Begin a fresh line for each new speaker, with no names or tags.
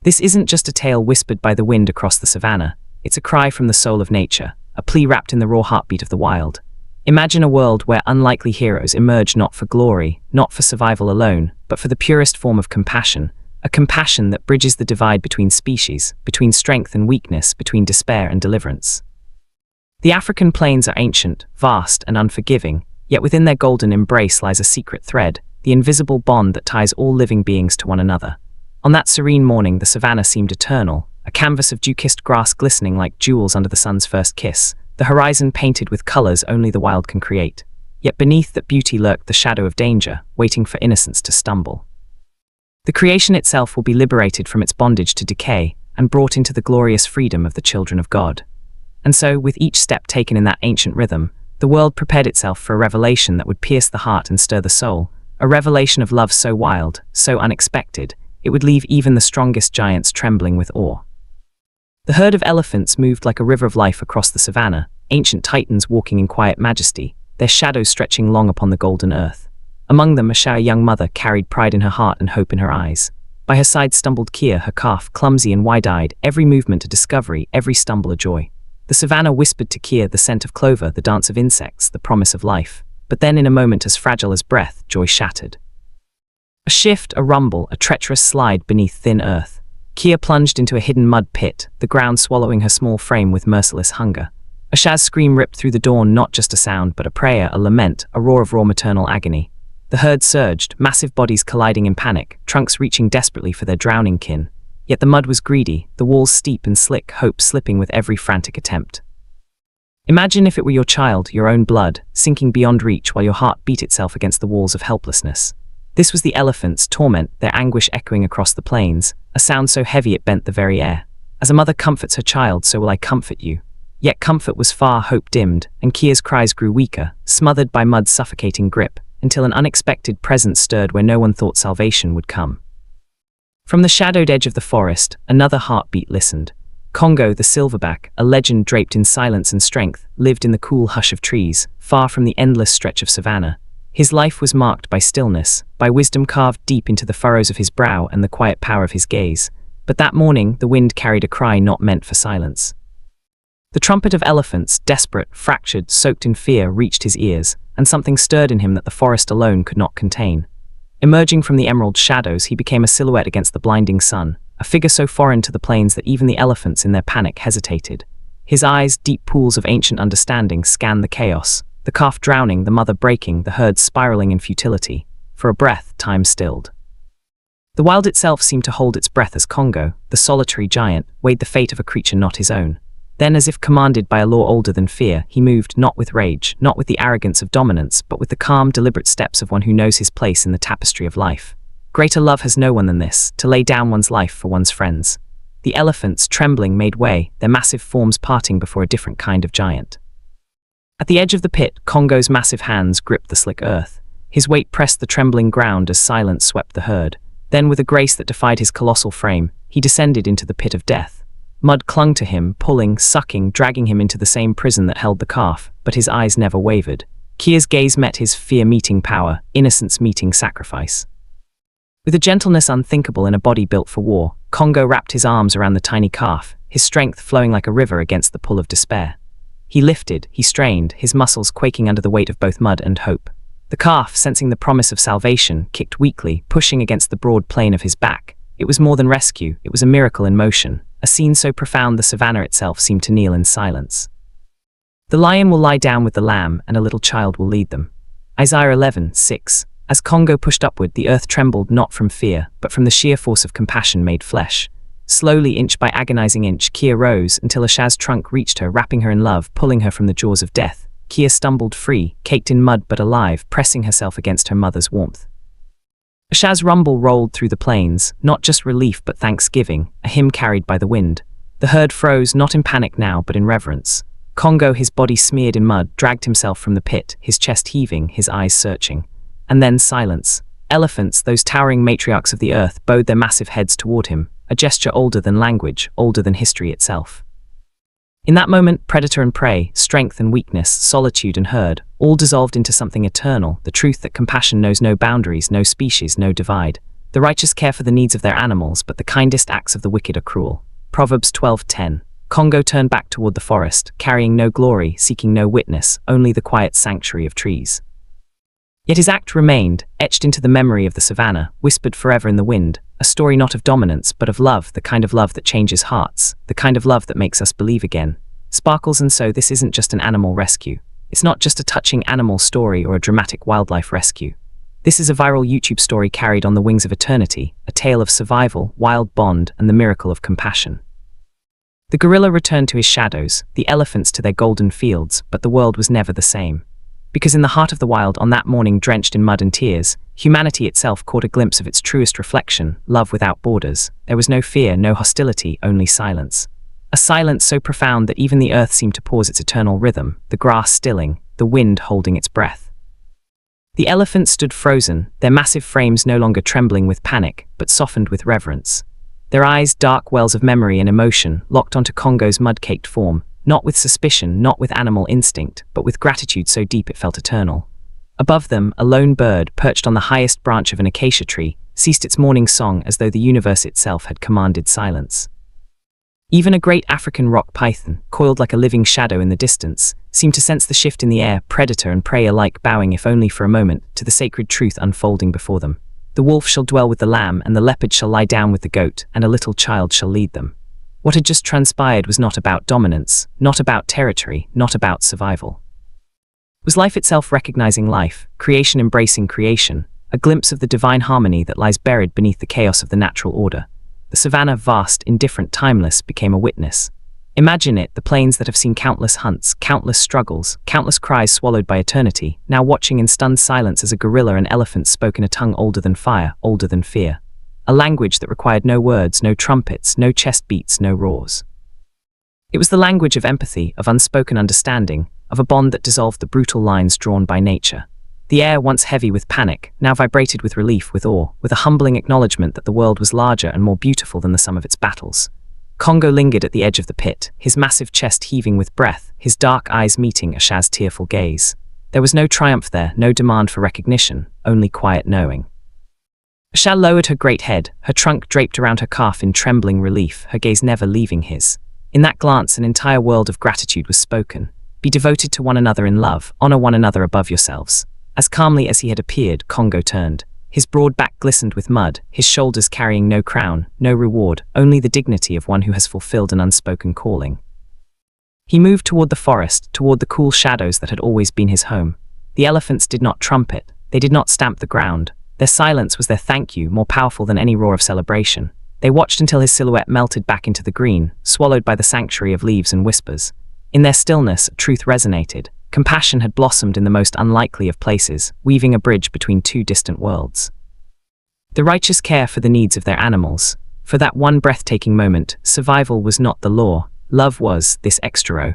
This isn't just a tale whispered by the wind across the savannah. It's a cry from the soul of nature, a plea wrapped in the raw heartbeat of the wild. Imagine a world where unlikely heroes emerge not for glory, not for survival alone, but for the purest form of compassion, a compassion that bridges the divide between species, between strength and weakness, between despair and deliverance. The African plains are ancient, vast, and unforgiving, yet within their golden embrace lies a secret thread, the invisible bond that ties all living beings to one another. On that serene morning, the savannah seemed eternal, a canvas of dew-kissed grass glistening like jewels under the sun's first kiss, the horizon painted with colors only the wild can create. Yet beneath that beauty lurked the shadow of danger, waiting for innocence to stumble. The creation itself will be liberated from its bondage to decay and brought into the glorious freedom of the children of God. And so, with each step taken in that ancient rhythm, the world prepared itself for a revelation that would pierce the heart and stir the soul, a revelation of love so wild, so unexpected, it would leave even the strongest giants trembling with awe. The herd of elephants moved like a river of life across the savannah, ancient titans walking in quiet majesty, their shadows stretching long upon the golden earth. Among them, a shy young mother carried pride in her heart and hope in her eyes. By her side stumbled Kia, her calf, clumsy and wide-eyed, every movement a discovery, every stumble a joy. The savannah whispered to Kia the scent of clover, the dance of insects, the promise of life. But then, in a moment as fragile as breath, joy shattered. A shift, a rumble, a treacherous slide beneath thin earth. Kia plunged into a hidden mud pit, the ground swallowing her small frame with merciless hunger. Asha's scream ripped through the dawn, not just a sound, but a prayer, a lament, a roar of raw maternal agony. The herd surged, massive bodies colliding in panic, trunks reaching desperately for their drowning kin. Yet the mud was greedy, the walls steep and slick, hope slipping with every frantic attempt. Imagine if it were your child, your own blood, sinking beyond reach while your heart beat itself against the walls of helplessness. This was the elephants' torment, their anguish echoing across the plains, a sound so heavy it bent the very air. As a mother comforts her child, so will I comfort you. Yet comfort was far, hope dimmed, and Kia's cries grew weaker, smothered by mud's suffocating grip, until an unexpected presence stirred where no one thought salvation would come. From the shadowed edge of the forest, another heartbeat listened. Congo, the silverback, a legend draped in silence and strength, lived in the cool hush of trees, far from the endless stretch of savannah. His life was marked by stillness, by wisdom carved deep into the furrows of his brow and the quiet power of his gaze. But that morning, the wind carried a cry not meant for silence. The trumpet of elephants, desperate, fractured, soaked in fear, reached his ears, and something stirred in him that the forest alone could not contain. Emerging from the emerald shadows, he became a silhouette against the blinding sun, a figure so foreign to the plains that even the elephants in their panic hesitated. His eyes, deep pools of ancient understanding, scanned the chaos, the calf drowning, the mother breaking, the herd spiraling in futility. For a breath, time stilled. The wild itself seemed to hold its breath as Congo, the solitary giant, weighed the fate of a creature not his own. Then, as if commanded by a law older than fear, he moved not with rage, not with the arrogance of dominance, but with the calm, deliberate steps of one who knows his place in the tapestry of life. Greater love has no one than this, to lay down one's life for one's friends. The elephants, trembling, made way, their massive forms parting before a different kind of giant. At the edge of the pit, Congo's massive hands gripped the slick earth. His weight pressed the trembling ground as silence swept the herd. Then, with a grace that defied his colossal frame, he descended into the pit of death. Mud clung to him, pulling, sucking, dragging him into the same prison that held the calf, but his eyes never wavered. Kia's gaze met his, fear meeting power, innocence meeting sacrifice. With a gentleness unthinkable in a body built for war, Congo wrapped his arms around the tiny calf, his strength flowing like a river against the pull of despair. He lifted, he strained, his muscles quaking under the weight of both mud and hope. The calf, sensing the promise of salvation, kicked weakly, pushing against the broad plane of his back. It was more than rescue, it was a miracle in motion, a scene so profound the savannah itself seemed to kneel in silence. The lion will lie down with the lamb, and a little child will lead them. Isaiah 11:6. As Congo pushed upward, the earth trembled not from fear, but from the sheer force of compassion made flesh. Slowly, inch by agonizing inch, Kia rose until Asha's trunk reached her, wrapping her in love, pulling her from the jaws of death. Kia stumbled free, caked in mud but alive, pressing herself against her mother's warmth. Asha's rumble rolled through the plains, not just relief but thanksgiving, a hymn carried by the wind. The herd froze, not in panic now, but in reverence. Congo, his body smeared in mud, dragged himself from the pit, his chest heaving, his eyes searching. And then silence. Elephants, those towering matriarchs of the earth, bowed their massive heads toward him, a gesture older than language, older than history itself. In that moment, predator and prey, strength and weakness, solitude and herd, all dissolved into something eternal, the truth that compassion knows no boundaries, no species, no divide. The righteous care for the needs of their animals, but the kindest acts of the wicked are cruel. Proverbs 12:10. Congo turned back toward the forest, carrying no glory, seeking no witness, only the quiet sanctuary of trees. Yet his act remained, etched into the memory of the savannah, whispered forever in the wind, a story not of dominance but of love, the kind of love that changes hearts, the kind of love that makes us believe again. Sparkles. And so this isn't just an animal rescue. It's not just a touching animal story or a dramatic wildlife rescue. This is a viral YouTube story carried on the wings of eternity, a tale of survival, wild bond, and the miracle of compassion. The gorilla returned to his shadows, the elephants to their golden fields, but the world was never the same. Because in the heart of the wild, on that morning drenched in mud and tears, humanity itself caught a glimpse of its truest reflection, love without borders. There was no fear, no hostility, only silence. A silence so profound that even the earth seemed to pause its eternal rhythm, the grass stilling, the wind holding its breath. The elephants stood frozen, their massive frames no longer trembling with panic, but softened with reverence. Their eyes, dark wells of memory and emotion, locked onto Congo's mud-caked form, not with suspicion, not with animal instinct, but with gratitude so deep it felt eternal. Above them, a lone bird, perched on the highest branch of an acacia tree, ceased its morning song as though the universe itself had commanded silence. Even a great African rock python, coiled like a living shadow in the distance, seemed to sense the shift in the air, predator and prey alike bowing if only for a moment to the sacred truth unfolding before them. The wolf shall dwell with the lamb, and the leopard shall lie down with the goat, and a little child shall lead them. What had just transpired was not about dominance, not about territory, not about survival. It was life itself recognizing life, creation embracing creation, a glimpse of the divine harmony that lies buried beneath the chaos of the natural order. The savannah, vast, indifferent, timeless, became a witness. Imagine it, the plains that have seen countless hunts, countless struggles, countless cries swallowed by eternity, now watching in stunned silence as a gorilla and elephant spoke in a tongue older than fire, older than fear. A language that required no words, no trumpets, no chest beats, no roars. It was the language of empathy, of unspoken understanding, of a bond that dissolved the brutal lines drawn by nature. The air, once heavy with panic, now vibrated with relief, with awe, with a humbling acknowledgement that the world was larger and more beautiful than the sum of its battles. Congo lingered at the edge of the pit, his massive chest heaving with breath, his dark eyes meeting Asha's tearful gaze. There was no triumph there, no demand for recognition, only quiet knowing. Asha lowered her great head, her trunk draped around her calf in trembling relief, her gaze never leaving his. In that glance, an entire world of gratitude was spoken. Be devoted to one another in love, honor one another above yourselves. As calmly as he had appeared, Congo turned. His broad back glistened with mud, his shoulders carrying no crown, no reward, only the dignity of one who has fulfilled an unspoken calling. He moved toward the forest, toward the cool shadows that had always been his home. The elephants did not trumpet, they did not stamp the ground. Their silence was their thank you, more powerful than any roar of celebration. They watched until his silhouette melted back into the green, swallowed by the sanctuary of leaves and whispers. In their stillness, truth resonated. Compassion had blossomed in the most unlikely of places, weaving a bridge between two distant worlds. The righteous care for the needs of their animals. For that one breathtaking moment, survival was not the law, love was, this extra row.